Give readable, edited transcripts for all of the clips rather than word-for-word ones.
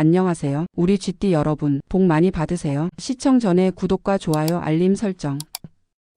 안녕하세요. 우리 쥐띠 여러분, 복 많이 받으세요. 시청 전에 구독과 좋아요, 알림 설정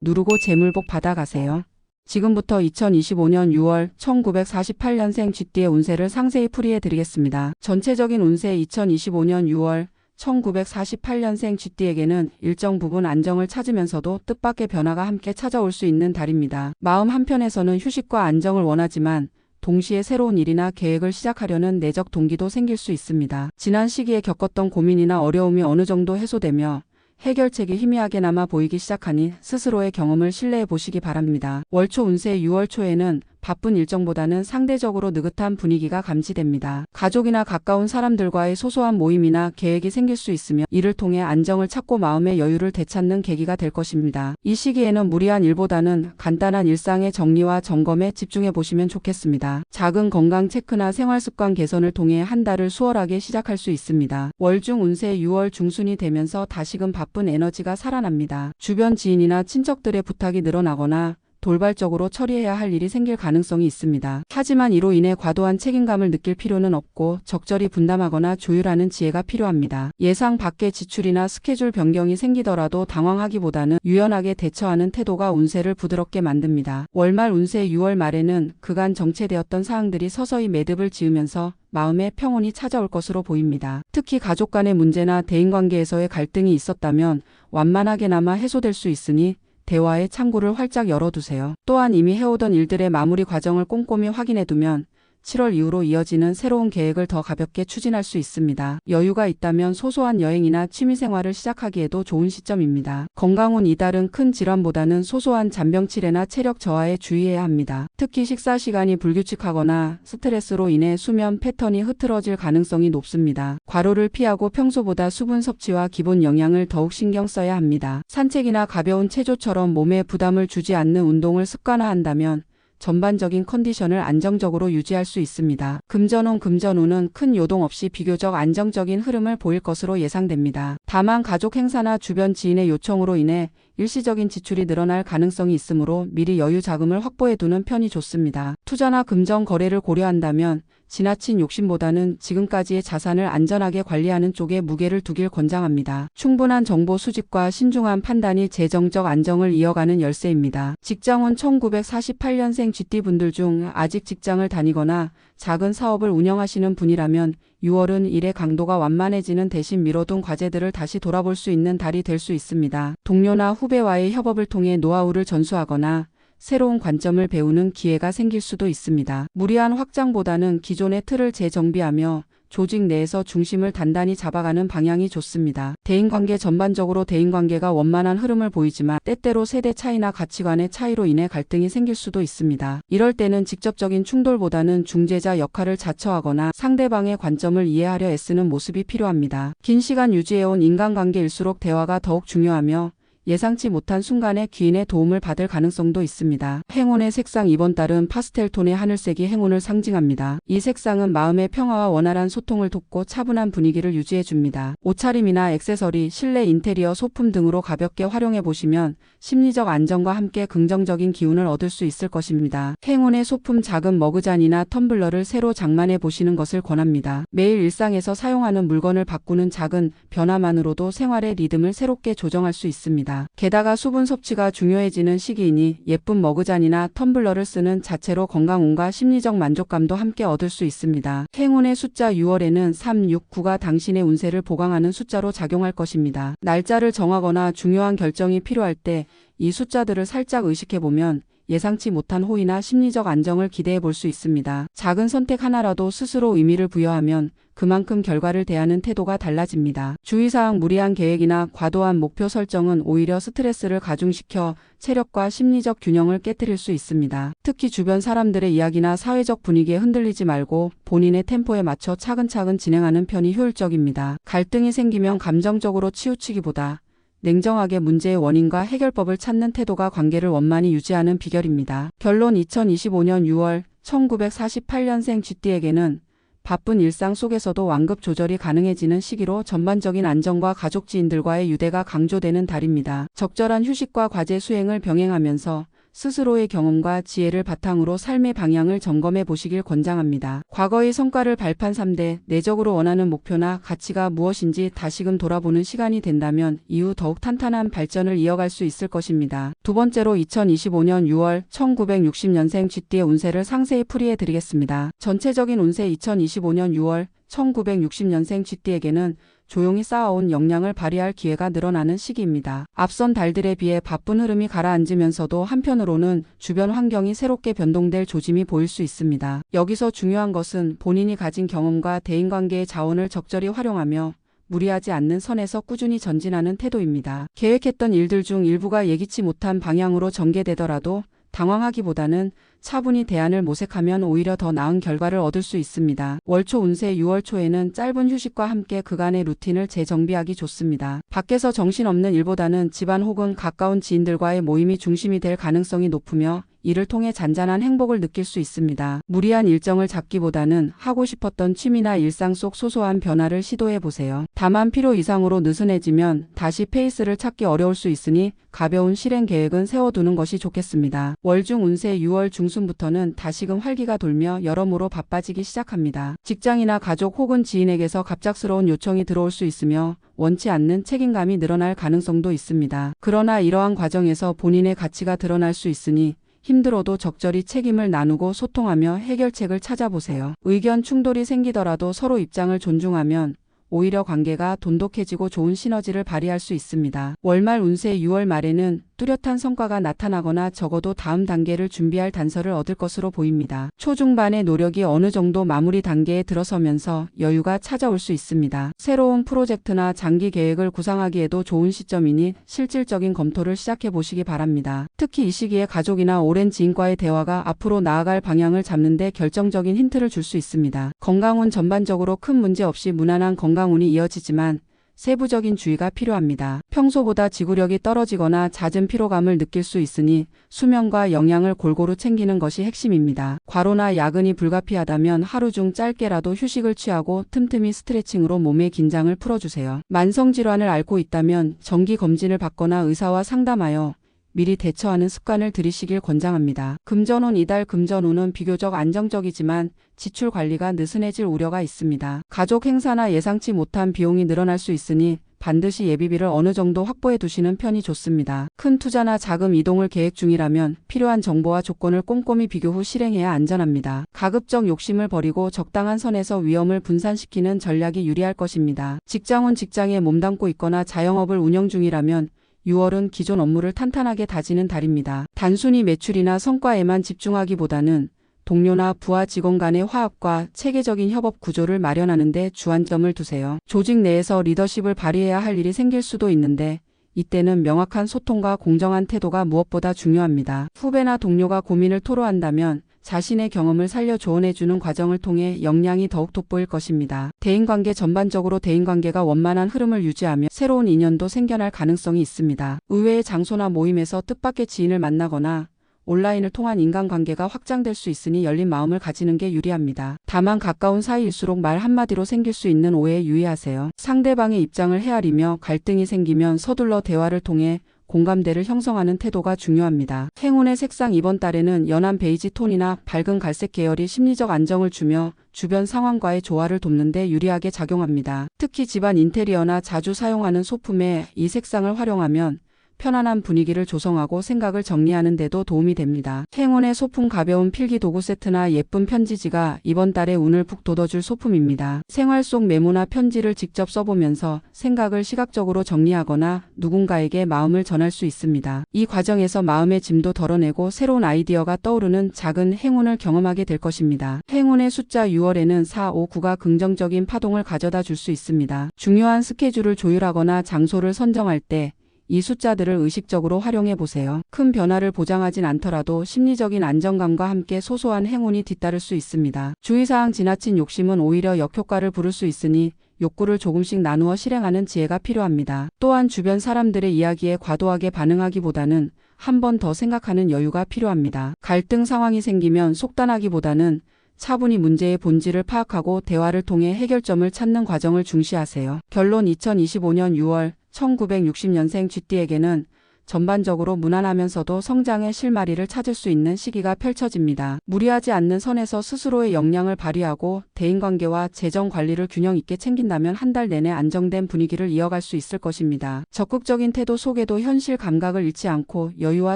누르고 재물복 받아가세요. 지금부터 2025년 6월 1948년생 쥐띠의 운세를 상세히 풀이해 드리겠습니다. 전체적인 운세 2025년 6월 1948년생 쥐띠에게는 일정 부분 안정을 찾으면서도 뜻밖의 변화가 함께 찾아올 수 있는 달입니다. 마음 한편에서는 휴식과 안정을 원하지만 동시에 새로운 일이나 계획을 시작하려는 내적 동기도 생길 수 있습니다. 지난 시기에 겪었던 고민이나 어려움이 어느 정도 해소되며 해결책이 희미하게나마 보이기 시작하니 스스로의 경험을 신뢰해 보시기 바랍니다. 월초 운세 6월 초에는 바쁜 일정보다는 상대적으로 느긋한 분위기가 감지됩니다. 가족이나 가까운 사람들과의 소소한 모임이나 계획이 생길 수 있으며 이를 통해 안정을 찾고 마음의 여유를 되찾는 계기가 될 것입니다. 이 시기에는 무리한 일보다는 간단한 일상의 정리와 점검에 집중해 보시면 좋겠습니다. 작은 건강 체크나 생활습관 개선을 통해 한 달을 수월하게 시작할 수 있습니다. 월중 운세 6월 중순이 되면서 다시금 바쁜 에너지가 살아납니다. 주변 지인이나 친척들의 부탁이 늘어나거나 돌발적으로 처리해야 할 일이 생길 가능성이 있습니다. 하지만 이로 인해 과도한 책임감을 느낄 필요는 없고 적절히 분담하거나 조율하는 지혜가 필요합니다. 예상 밖의 지출이나 스케줄 변경이 생기더라도 당황하기보다는 유연하게 대처하는 태도가 운세를 부드럽게 만듭니다. 월말 운세 6월 말에는 그간 정체되었던 사항들이 서서히 매듭을 지으면서 마음의 평온이 찾아올 것으로 보입니다. 특히 가족 간의 문제나 대인관계에서의 갈등이 있었다면 완만하게나마 해소될 수 있으니 대화의 창구를 활짝 열어두세요. 또한 이미 해오던 일들의 마무리 과정을 꼼꼼히 확인해두면 7월 이후로 이어지는 새로운 계획을 더 가볍게 추진할 수 있습니다. 여유가 있다면 소소한 여행이나 취미생활을 시작하기에도 좋은 시점입니다. 건강운 이달은 큰 질환보다는 소소한 잔병치레나 체력 저하에 주의해야 합니다. 특히 식사 시간이 불규칙하거나 스트레스로 인해 수면 패턴이 흐트러질 가능성이 높습니다. 과로를 피하고 평소보다 수분 섭취와 기본 영양을 더욱 신경 써야 합니다. 산책이나 가벼운 체조처럼 몸에 부담을 주지 않는 운동을 습관화한다면 전반적인 컨디션을 안정적으로 유지할 수 있습니다. 금전운 금전운은 큰 요동 없이 비교적 안정적인 흐름을 보일 것으로 예상됩니다. 다만 가족 행사나 주변 지인의 요청으로 인해 일시적인 지출이 늘어날 가능성이 있으므로 미리 여유 자금을 확보해 두는 편이 좋습니다. 투자나 금전 거래를 고려한다면 지나친 욕심보다는 지금까지의 자산을 안전하게 관리하는 쪽에 무게를 두길 권장합니다. 충분한 정보 수집과 신중한 판단이 재정적 안정을 이어가는 열쇠입니다. 직장운 1948년생 쥐띠분들 중 아직 직장을 다니거나 작은 사업을 운영하시는 분이라면 6월은 일의 강도가 완만해지는 대신 미뤄둔 과제들을 다시 돌아볼 수 있는 달이 될 수 있습니다. 동료나 후배와의 협업을 통해 노하우를 전수하거나 새로운 관점을 배우는 기회가 생길 수도 있습니다. 무리한 확장보다는 기존의 틀을 재정비하며 조직 내에서 중심을 단단히 잡아가는 방향이 좋습니다. 대인관계 전반적으로 대인관계가 원만한 흐름을 보이지만 때때로 세대 차이나 가치관의 차이로 인해 갈등이 생길 수도 있습니다. 이럴 때는 직접적인 충돌보다는 중재자 역할을 자처하거나 상대방의 관점을 이해하려 애쓰는 모습이 필요합니다. 긴 시간 유지해온 인간관계일수록 대화가 더욱 중요하며 예상치 못한 순간에 귀인의 도움을 받을 가능성도 있습니다. 행운의 색상 이번 달은 파스텔톤의 하늘색이 행운을 상징합니다. 이 색상은 마음의 평화와 원활한 소통을 돕고 차분한 분위기를 유지해줍니다. 옷차림이나 액세서리, 실내 인테리어 소품 등으로 가볍게 활용해 보시면 심리적 안정과 함께 긍정적인 기운을 얻을 수 있을 것입니다. 행운의 소품 작은 머그잔이나 텀블러를 새로 장만해 보시는 것을 권합니다. 매일 일상에서 사용하는 물건을 바꾸는 작은 변화만으로도 생활의 리듬을 새롭게 조정할 수 있습니다. 게다가 수분 섭취가 중요해지는 시기이니 예쁜 머그잔이나 텀블러를 쓰는 자체로 건강운과 심리적 만족감도 함께 얻을 수 있습니다. 행운의 숫자 6월에는 3, 6, 9가 당신의 운세를 보강하는 숫자로 작용할 것입니다. 날짜를 정하거나 중요한 결정이 필요할 때 이 숫자들을 살짝 의식해보면 예상치 못한 호의나 심리적 안정을 기대해 볼 수 있습니다. 작은 선택 하나라도 스스로 의미를 부여하면 그만큼 결과를 대하는 태도가 달라집니다. 주의사항 무리한 계획이나 과도한 목표 설정은 오히려 스트레스를 가중시켜 체력과 심리적 균형을 깨뜨릴 수 있습니다. 특히 주변 사람들의 이야기나 사회적 분위기에 흔들리지 말고 본인의 템포에 맞춰 차근차근 진행하는 편이 효율적입니다. 갈등이 생기면 감정적으로 치우치기보다 냉정하게 문제의 원인과 해결법을 찾는 태도가 관계를 원만히 유지하는 비결입니다. 결론 2025년 6월 1948년생 쥐띠에게는 바쁜 일상 속에서도 완급 조절이 가능해지는 시기로 전반적인 안정과 가족 지인들과의 유대가 강조되는 달입니다. 적절한 휴식과 과제 수행을 병행하면서 스스로의 경험과 지혜를 바탕으로 삶의 방향을 점검해 보시길 권장합니다. 과거의 성과를 발판 3대 내적으로 원하는 목표나 가치가 무엇인지 다시금 돌아보는 시간이 된다면 이후 더욱 탄탄한 발전을 이어갈 수 있을 것입니다. 두 번째로 2025년 6월 1960년생 쥐띠의 운세를 상세히 풀이해 드리겠습니다. 전체적인 운세 2025년 6월 1960년생 쥐띠에게는 조용히 쌓아온 역량을 발휘할 기회가 늘어나는 시기입니다. 앞선 달들에 비해 바쁜 흐름이 가라앉으면서도 한편으로는 주변 환경이 새롭게 변동될 조짐이 보일 수 있습니다. 여기서 중요한 것은 본인이 가진 경험과 대인관계의 자원을 적절히 활용하며 무리하지 않는 선에서 꾸준히 전진하는 태도입니다. 계획했던 일들 중 일부가 예기치 못한 방향으로 전개되더라도 당황하기보다는 차분히 대안을 모색하면 오히려 더 나은 결과를 얻을 수 있습니다. 월초 운세 6월 초에는 짧은 휴식과 함께 그간의 루틴을 재정비하기 좋습니다. 밖에서 정신없는 일보다는 집안 혹은 가까운 지인들과의 모임이 중심이 될 가능성이 높으며 이를 통해 잔잔한 행복을 느낄 수 있습니다. 무리한 일정을 잡기보다는 하고 싶었던 취미나 일상 속 소소한 변화를 시도해 보세요. 다만 필요 이상으로 느슨해지면 다시 페이스를 찾기 어려울 수 있으니 가벼운 실행 계획은 세워두는 것이 좋겠습니다. 월중 운세 6월 중순부터는 다시금 활기가 돌며 여러모로 바빠지기 시작합니다. 직장이나 가족 혹은 지인에게서 갑작스러운 요청이 들어올 수 있으며 원치 않는 책임감이 늘어날 가능성도 있습니다. 그러나 이러한 과정에서 본인의 가치가 드러날 수 있으니 힘들어도 적절히 책임을 나누고 소통하며 해결책을 찾아보세요. 의견 충돌이 생기더라도 서로 입장을 존중하면 오히려 관계가 돈독해지고 좋은 시너지를 발휘할 수 있습니다. 월말 운세 6월 말에는 뚜렷한 성과가 나타나거나 적어도 다음 단계를 준비할 단서를 얻을 것으로 보입니다. 초중반의 노력이 어느 정도 마무리 단계에 들어서면서 여유가 찾아올 수 있습니다. 새로운 프로젝트나 장기 계획을 구상하기에도 좋은 시점이니 실질적인 검토를 시작해 보시기 바랍니다. 특히 이 시기에 가족이나 오랜 지인과의 대화가 앞으로 나아갈 방향을 잡는 데 결정적인 힌트를 줄 수 있습니다. 건강운 전반적으로 큰 문제 없이 무난한 건강운이 이어지지만 세부적인 주의가 필요합니다. 평소보다 지구력이 떨어지거나 잦은 피로감을 느낄 수 있으니 수면과 영양을 골고루 챙기는 것이 핵심입니다. 과로나 야근이 불가피하다면 하루 중 짧게라도 휴식을 취하고 틈틈이 스트레칭으로 몸의 긴장을 풀어주세요. 만성질환을 앓고 있다면 정기검진을 받거나 의사와 상담하여 미리 대처하는 습관을 들이시길 권장합니다. 금전운 이달 금전운은 비교적 안정적이지만 지출 관리가 느슨해질 우려가 있습니다. 가족 행사나 예상치 못한 비용이 늘어날 수 있으니 반드시 예비비를 어느 정도 확보해 두시는 편이 좋습니다. 큰 투자나 자금 이동을 계획 중이라면 필요한 정보와 조건을 꼼꼼히 비교 후 실행해야 안전합니다. 가급적 욕심을 버리고 적당한 선에서 위험을 분산시키는 전략이 유리할 것입니다. 직장운 직장에 몸담고 있거나 자영업을 운영 중이라면 6월은 기존 업무를 탄탄하게 다지는 달입니다. 단순히 매출이나 성과에만 집중하기보다는 동료나 부하 직원 간의 화합과 체계적인 협업 구조를 마련하는 데 주안점을 두세요. 조직 내에서 리더십을 발휘해야 할 일이 생길 수도 있는데 이때는 명확한 소통과 공정한 태도가 무엇보다 중요합니다. 후배나 동료가 고민을 토로한다면 자신의 경험을 살려 조언해주는 과정을 통해 역량이 더욱 돋보일 것입니다. 대인관계 전반적으로 대인관계가 원만한 흐름을 유지하며 새로운 인연도 생겨날 가능성이 있습니다. 의외의 장소나 모임에서 뜻밖의 지인을 만나거나 온라인을 통한 인간관계가 확장될 수 있으니 열린 마음을 가지는 게 유리합니다. 다만 가까운 사이일수록 말 한마디로 생길 수 있는 오해에 유의하세요. 상대방의 입장을 헤아리며 갈등이 생기면 서둘러 대화를 통해 공감대를 형성하는 태도가 중요합니다. 행운의 색상 이번 달에는 연한 베이지 톤이나 밝은 갈색 계열이 심리적 안정을 주며 주변 상황과의 조화를 돕는 데 유리하게 작용합니다. 특히 집안 인테리어나 자주 사용하는 소품에 이 색상을 활용하면 편안한 분위기를 조성하고 생각을 정리하는 데도 도움이 됩니다. 행운의 소품 가벼운 필기 도구 세트나 예쁜 편지지가 이번 달에 운을 푹 돋워줄 소품입니다. 생활 속 메모나 편지를 직접 써보면서 생각을 시각적으로 정리하거나 누군가에게 마음을 전할 수 있습니다. 이 과정에서 마음의 짐도 덜어내고 새로운 아이디어가 떠오르는 작은 행운을 경험하게 될 것입니다. 행운의 숫자 6월에는 4, 5, 9가 긍정적인 파동을 가져다 줄 수 있습니다. 중요한 스케줄을 조율하거나 장소를 선정할 때 이 숫자들을 의식적으로 활용해 보세요. 큰 변화를 보장하진 않더라도 심리적인 안정감과 함께 소소한 행운이 뒤따를 수 있습니다. 주의사항 지나친 욕심은 오히려 역효과를 부를 수 있으니 욕구를 조금씩 나누어 실행하는 지혜가 필요합니다. 또한 주변 사람들의 이야기에 과도하게 반응하기보다는 한 번 더 생각하는 여유가 필요합니다. 갈등 상황이 생기면 속단하기보다는 차분히 문제의 본질을 파악하고 대화를 통해 해결점을 찾는 과정을 중시하세요. 결론 2025년 6월 1960년생 쥐띠에게는 전반적으로 무난하면서도 성장의 실마리를 찾을 수 있는 시기가 펼쳐집니다. 무리하지 않는 선에서 스스로의 역량을 발휘하고 대인관계와 재정 관리를 균형 있게 챙긴다면 한 달 내내 안정된 분위기를 이어갈 수 있을 것입니다. 적극적인 태도 속에도 현실 감각을 잃지 않고 여유와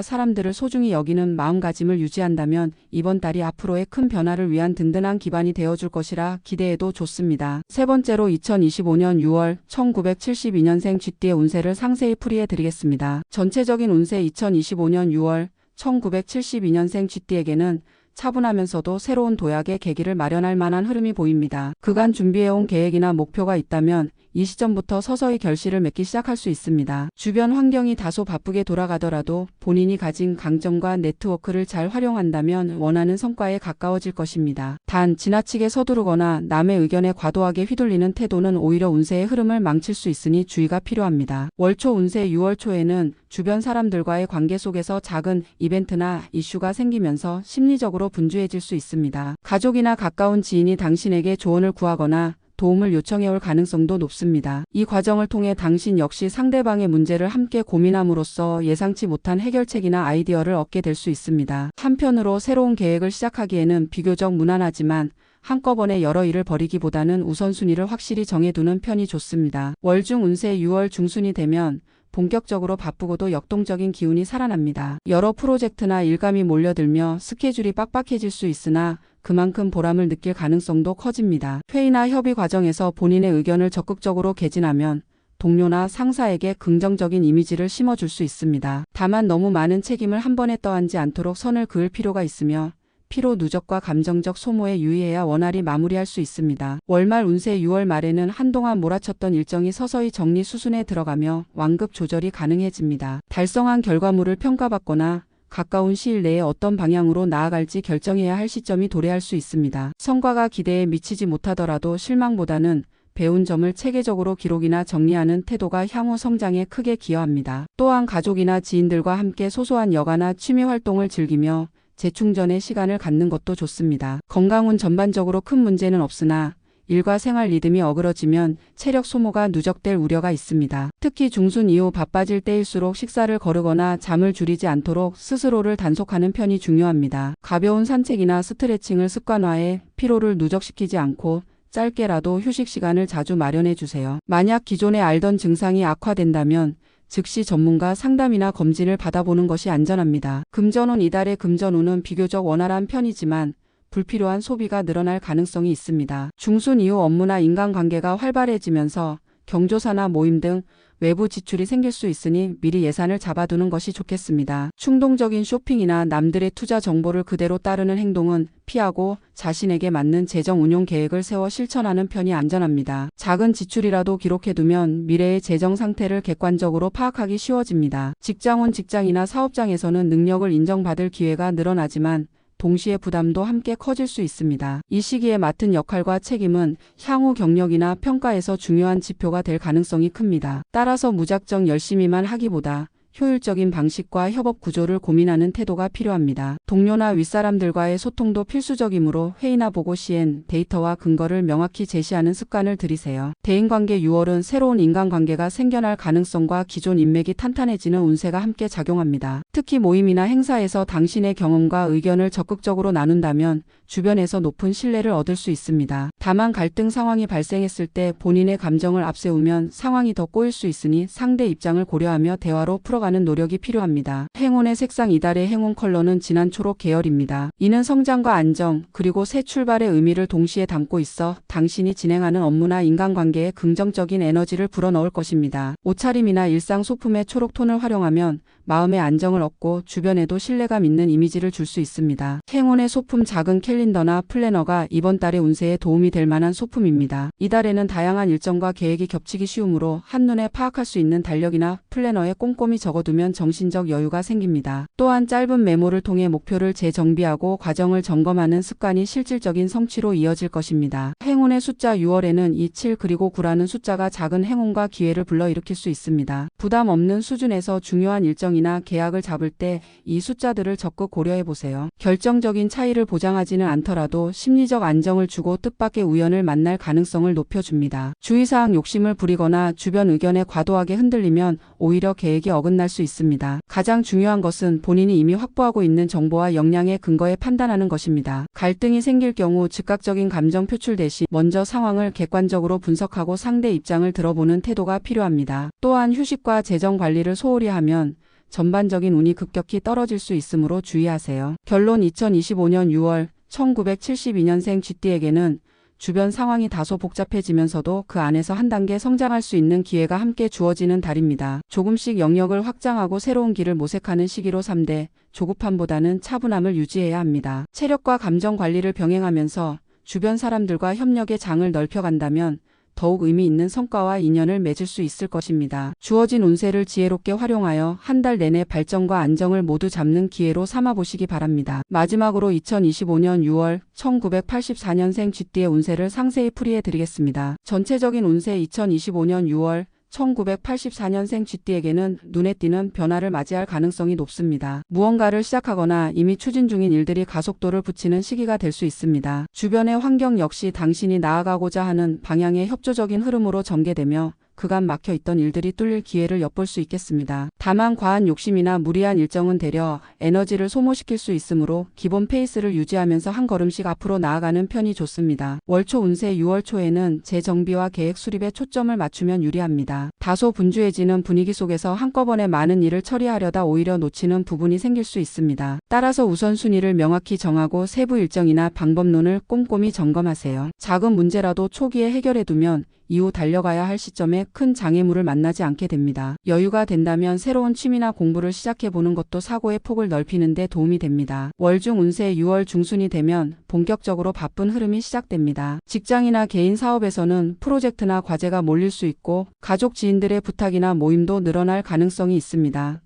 사람들을 소중히 여기는 마음가짐을 유지한다면 이번 달이 앞으로의 큰 변화를 위한 든든한 기반이 되어줄 것이라 기대해도 좋습니다. 세 번째로 2025년 6월 1972년생 쥐띠의 운세를 상세히 풀이해 드리겠습니다. 전체적인 운세 2025년 6월 1972년생 쥐띠에게는 차분하면서도 새로운 도약의 계기를 마련할 만한 흐름이 보입니다. 그간 준비해온 계획이나 목표가 있다면 이 시점부터 서서히 결실을 맺기 시작할 수 있습니다. 주변 환경이 다소 바쁘게 돌아가더라도 본인이 가진 강점과 네트워크를 잘 활용한다면 원하는 성과에 가까워질 것입니다. 단 지나치게 서두르거나 남의 의견에 과도하게 휘둘리는 태도는 오히려 운세의 흐름을 망칠 수 있으니 주의가 필요합니다. 월초 운세 6월 초에는 주변 사람들과의 관계 속에서 작은 이벤트나 이슈가 생기면서 심리적으로 분주해질 수 있습니다. 가족이나 가까운 지인이 당신에게 조언을 구하거나 도움을 요청해올 가능성도 높습니다. 이 과정을 통해 당신 역시 상대방의 문제를 함께 고민함으로써 예상치 못한 해결책이나 아이디어를 얻게 될 수 있습니다. 한편으로 새로운 계획을 시작하기에는 비교적 무난하지만 한꺼번에 여러 일을 벌이기보다는 우선순위를 확실히 정해두는 편이 좋습니다. 월중 운세 6월 중순이 되면 본격적으로 바쁘고도 역동적인 기운이 살아납니다. 여러 프로젝트나 일감이 몰려들며 스케줄이 빡빡해질 수 있으나 그만큼 보람을 느낄 가능성도 커집니다. 회의나 협의 과정에서 본인의 의견을 적극적으로 개진하면 동료나 상사에게 긍정적인 이미지를 심어줄 수 있습니다. 다만 너무 많은 책임을 한 번에 떠안지 않도록 선을 그을 필요가 있으며 피로 누적과 감정적 소모에 유의해야 원활히 마무리할 수 있습니다. 월말 운세 6월 말에는 한동안 몰아쳤던 일정이 서서히 정리 수순에 들어가며 완급 조절이 가능해집니다. 달성한 결과물을 평가받거나 가까운 시일 내에 어떤 방향으로 나아갈지 결정해야 할 시점이 도래할 수 있습니다. 성과가 기대에 미치지 못하더라도 실망보다는 배운 점을 체계적으로 기록이나 정리하는 태도가 향후 성장에 크게 기여합니다. 또한 가족이나 지인들과 함께 소소한 여가나 취미 활동을 즐기며 재충전의 시간을 갖는 것도 좋습니다. 건강은 전반적으로 큰 문제는 없으나 일과 생활 리듬이 어그러지면 체력 소모가 누적될 우려가 있습니다. 특히 중순 이후 바빠질 때일수록 식사를 거르거나 잠을 줄이지 않도록 스스로를 단속하는 편이 중요합니다. 가벼운 산책이나 스트레칭을 습관화해 피로를 누적시키지 않고 짧게라도 휴식 시간을 자주 마련해 주세요. 만약 기존에 알던 증상이 악화된다면 즉시 전문가 상담이나 검진을 받아보는 것이 안전합니다. 금전운 이달의 금전운은 비교적 원활한 편이지만 불필요한 소비가 늘어날 가능성이 있습니다. 중순 이후 업무나 인간관계가 활발해지면서 경조사나 모임 등 외부 지출이 생길 수 있으니 미리 예산을 잡아두는 것이 좋겠습니다. 충동적인 쇼핑이나 남들의 투자 정보를 그대로 따르는 행동은 피하고 자신에게 맞는 재정 운용 계획을 세워 실천하는 편이 안전합니다. 작은 지출이라도 기록해두면 미래의 재정 상태를 객관적으로 파악하기 쉬워집니다. 직장원 직장이나 사업장에서는 능력을 인정받을 기회가 늘어나지만 동시에 부담도 함께 커질 수 있습니다. 이 시기에 맡은 역할과 책임은 향후 경력이나 평가에서 중요한 지표가 될 가능성이 큽니다. 따라서 무작정 열심히만 하기보다 효율적인 방식과 협업 구조를 고민하는 태도가 필요합니다. 동료나 윗사람들과의 소통도 필수적이므로 회의나 보고 시엔 데이터와 근거를 명확히 제시하는 습관을 들이세요. 대인관계 6월은 새로운 인간관계가 생겨날 가능성과 기존 인맥이 탄탄해지는 운세가 함께 작용합니다. 특히 모임이나 행사에서 당신의 경험과 의견을 적극적으로 나눈다면 주변에서 높은 신뢰를 얻을 수 있습니다. 다만 갈등 상황이 발생했을 때 본인의 감정을 앞세우면 상황이 더 꼬일 수 있으니 상대 입장을 고려하며 대화로 풀어가는 노력이 필요합니다. 행운의 색상 이달의 행운 컬러는 진한 초록 계열입니다. 이는 성장과 안정 그리고 새 출발의 의미를 동시에 담고 있어 당신이 진행하는 업무나 인간관계에 긍정적인 에너지를 불어넣을 것입니다. 옷차림이나 일상 소품의 초록 톤을 활용하면 마음의 안정을 얻고 주변에도 신뢰감 있는 이미지를 줄 수 있습니다. 행운의 소품 작은 캘린더나 플래너가 이번 달의 운세에 도움이 될 만한 소품입니다. 이달에는 다양한 일정과 계획이 겹치기 쉬우므로 한눈에 파악할 수 있는 달력이나 플래너에 꼼꼼히 적어두면 정신적 여유가 생깁니다. 또한 짧은 메모를 통해 목표를 재정비하고 과정을 점검하는 습관이 실질적인 성취로 이어질 것입니다. 행운의 숫자 6월에는 2, 7 그리고 9라는 숫자가 작은 행운과 기회를 불러일으킬 수 있습니다. 부담 없는 수준에서 중요한 일정 일정이나 계약을 잡을 때 이 숫자들을 적극 고려해 보세요. 결정적인 차이를 보장하지는 않더라도 심리적 안정을 주고 뜻밖의 우연을 만날 가능성을 높여줍니다. 주의사항: 욕심을 부리거나 주변 의견에 과도하게 흔들리면 오히려 계획이 어긋날 수 있습니다. 가장 중요한 것은 본인이 이미 확보하고 있는 정보와 역량에 근거해 판단하는 것입니다. 갈등이 생길 경우 즉각적인 감정 표출 대신 먼저 상황을 객관적으로 분석하고 상대 입장을 들어보는 태도가 필요합니다. 또한 휴식과 재정 관리를 소홀히 하면 전반적인 운이 급격히 떨어질 수 있으므로 주의하세요. 결론: 2025년 6월 1972년생 쥐띠에게는 주변 상황이 다소 복잡해지면서도 그 안에서 한 단계 성장할 수 있는 기회가 함께 주어지는 달입니다. 조금씩 영역을 확장하고 새로운 길을 모색하는 시기로 3대 조급함보다는 차분함을 유지해야 합니다. 체력과 감정 관리를 병행하면서 주변 사람들과 협력의 장을 넓혀간다면 더욱 의미 있는 성과와 인연을 맺을 수 있을 것입니다. 주어진 운세를 지혜롭게 활용하여 한 달 내내 발전과 안정을 모두 잡는 기회로 삼아보시기 바랍니다. 마지막으로 2025년 6월 1984년생 쥐띠의 운세를 상세히 풀이해 드리겠습니다. 전체적인 운세: 2025년 6월 1984년생 쥐띠에게는 눈에 띄는 변화를 맞이할 가능성이 높습니다. 무언가를 시작하거나 이미 추진 중인 일들이 가속도를 붙이는 시기가 될 수 있습니다. 주변의 환경 역시 당신이 나아가고자 하는 방향의 협조적인 흐름으로 전개되며 그간 막혀있던 일들이 뚫릴 기회를 엿볼 수 있겠습니다. 다만 과한 욕심이나 무리한 일정은 되려 에너지를 소모시킬 수 있으므로 기본 페이스를 유지하면서 한 걸음씩 앞으로 나아가는 편이 좋습니다. 월초 운세: 6월 초에는 재정비와 계획 수립에 초점을 맞추면 유리합니다. 다소 분주해지는 분위기 속에서 한꺼번에 많은 일을 처리하려다 오히려 놓치는 부분이 생길 수 있습니다. 따라서 우선순위를 명확히 정하고 세부 일정이나 방법론을 꼼꼼히 점검하세요. 작은 문제라도 초기에 해결해두면 이후 달려가야 할 시점에 큰 장애물을 만나지 않게 됩니다. 여유가 된다면 새로운 취미나 공부를 시작해보는 것도 사고의 폭을 넓히는 데 도움이 됩니다. 월중 운세: 6월 중순이 되면 본격적으로 바쁜 흐름이 시작됩니다. 직장이나 개인 사업에서는 프로젝트나 과제가 몰릴 수 있고 가족 지인들의 부탁이나 모임도 늘어날 가능성이 있습니다.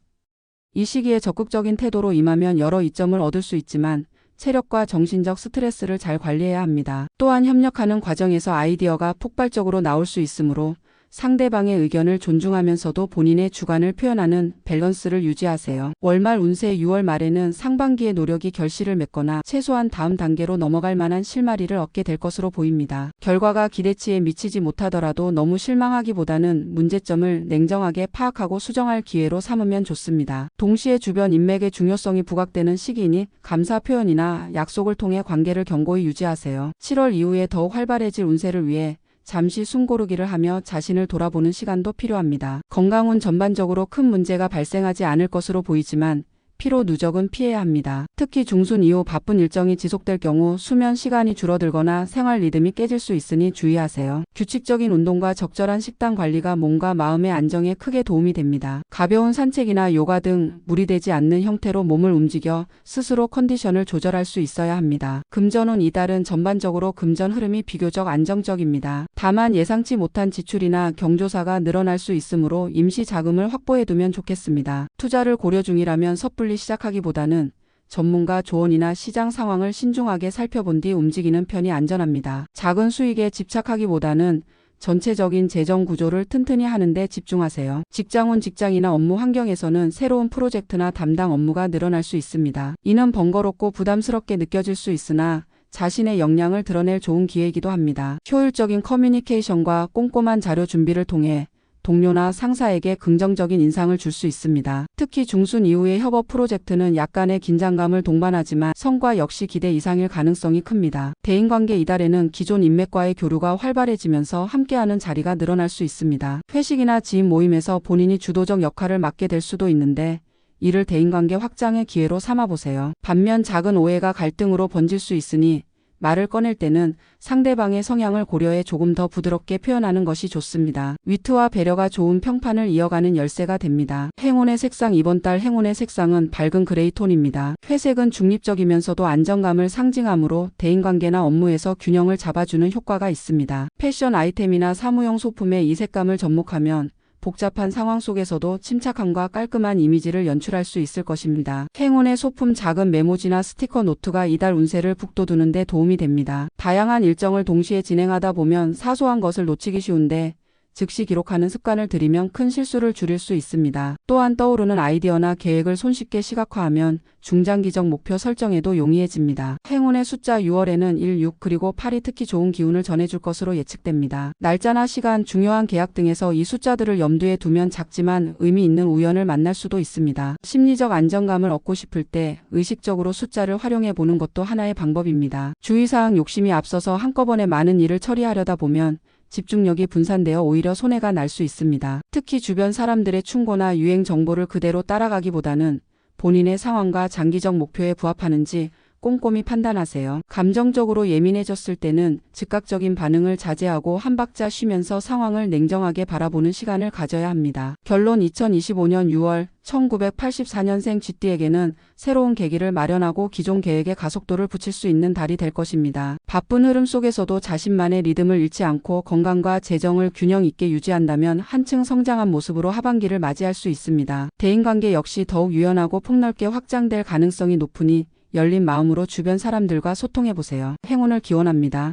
이 시기에 적극적인 태도로 임하면 여러 이점을 얻을 수 있지만 체력과 정신적 스트레스를 잘 관리해야 합니다. 또한 협력하는 과정에서 아이디어가 폭발적으로 나올 수 있으므로 상대방의 의견을 존중하면서도 본인의 주관을 표현하는 밸런스를 유지하세요. 월말 운세: 6월 말에는 상반기의 노력이 결실을 맺거나 최소한 다음 단계로 넘어갈 만한 실마리를 얻게 될 것으로 보입니다. 결과가 기대치에 미치지 못하더라도 너무 실망하기보다는 문제점을 냉정하게 파악하고 수정할 기회로 삼으면 좋습니다. 동시에 주변 인맥의 중요성이 부각되는 시기이니 감사 표현이나 약속을 통해 관계를 견고히 유지하세요. 7월 이후에 더욱 활발해질 운세를 위해 잠시 숨고르기를 하며 자신을 돌아보는 시간도 필요합니다. 건강운: 전반적으로 큰 문제가 발생하지 않을 것으로 보이지만 피로 누적은 피해야 합니다. 특히 중순 이후 바쁜 일정이 지속될 경우 수면 시간이 줄어들거나 생활 리듬이 깨질 수 있으니 주의하세요. 규칙적인 운동과 적절한 식단 관리가 몸과 마음의 안정에 크게 도움이 됩니다. 가벼운 산책이나 요가 등 무리되지 않는 형태로 몸을 움직여 스스로 컨디션을 조절할 수 있어야 합니다. 금전운: 이달은 전반적으로 금전 흐름이 비교적 안정적입니다. 다만 예상치 못한 지출이나 경조사가 늘어날 수 있으므로 임시 자금을 확보해두면 좋겠습니다. 투자를 고려 중이라면 섣불리 시작하기보다는 전문가 조언이나 시장 상황을 신중하게 살펴본 뒤 움직이는 편이 안전합니다. 작은 수익에 집착하기보다는 전체적인 재정 구조를 튼튼히 하는 데 집중하세요. 직장운: 직장이나 업무 환경에서는 새로운 프로젝트나 담당 업무가 늘어날 수 있습니다. 이는 번거롭고 부담스럽게 느껴질 수 있으나 자신의 역량을 드러낼 좋은 기회이기도 합니다. 효율적인 커뮤니케이션과 꼼꼼한 자료 준비를 통해 동료나 상사에게 긍정적인 인상을 줄 수 있습니다. 특히 중순 이후의 협업 프로젝트는 약간의 긴장감을 동반하지만 성과 역시 기대 이상일 가능성이 큽니다. 대인관계: 이달에는 기존 인맥과의 교류가 활발해지면서 함께하는 자리가 늘어날 수 있습니다. 회식이나 지인 모임에서 본인이 주도적 역할을 맡게 될 수도 있는데 이를 대인관계 확장의 기회로 삼아보세요. 반면 작은 오해가 갈등으로 번질 수 있으니 말을 꺼낼 때는 상대방의 성향을 고려해 조금 더 부드럽게 표현하는 것이 좋습니다. 위트와 배려가 좋은 평판을 이어가는 열쇠가 됩니다. 행운의 색상: 이번 달 행운의 색상은 밝은 그레이 톤입니다. 회색은 중립적이면서도 안정감을 상징하므로 대인관계나 업무에서 균형을 잡아주는 효과가 있습니다. 패션 아이템이나 사무용 소품에 이 색감을 접목하면 복잡한 상황 속에서도 침착함과 깔끔한 이미지를 연출할 수 있을 것입니다. 행운의 소품: 작은 메모지나 스티커 노트가 이달 운세를 북돋우는 데 도움이 됩니다. 다양한 일정을 동시에 진행하다 보면 사소한 것을 놓치기 쉬운데 즉시 기록하는 습관을 들이면 큰 실수를 줄일 수 있습니다. 또한 떠오르는 아이디어나 계획을 손쉽게 시각화하면 중장기적 목표 설정에도 용이해집니다. 행운의 숫자 6월에는 1, 6 그리고 8이 특히 좋은 기운을 전해줄 것으로 예측됩니다. 날짜나 시간, 중요한 계약 등에서 이 숫자들을 염두에 두면 작지만 의미 있는 우연을 만날 수도 있습니다. 심리적 안정감을 얻고 싶을 때 의식적으로 숫자를 활용해 보는 것도 하나의 방법입니다. 주의사항 욕심이 앞서서 한꺼번에 많은 일을 처리하려다 보면 집중력이 분산되어 오히려 손해가 날 수 있습니다. 특히 주변 사람들의 충고나 유행 정보를 그대로 따라가기보다는 본인의 상황과 장기적 목표에 부합하는지 꼼꼼히 판단하세요. 감정적으로 예민해졌을 때는 즉각적인 반응을 자제하고 한 박자 쉬면서 상황을 냉정하게 바라보는 시간을 가져야 합니다. 결론 2025년 6월 1984년생 쥐띠에게는 새로운 계기를 마련하고 기존 계획에 가속도를 붙일 수 있는 달이 될 것입니다. 바쁜 흐름 속에서도 자신만의 리듬을 잃지 않고 건강과 재정을 균형 있게 유지한다면 한층 성장한 모습으로 하반기를 맞이할 수 있습니다. 대인관계 역시 더욱 유연하고 폭넓게 확장될 가능성이 높으니 열린 마음으로 주변 사람들과 소통해보세요. 행운을 기원합니다.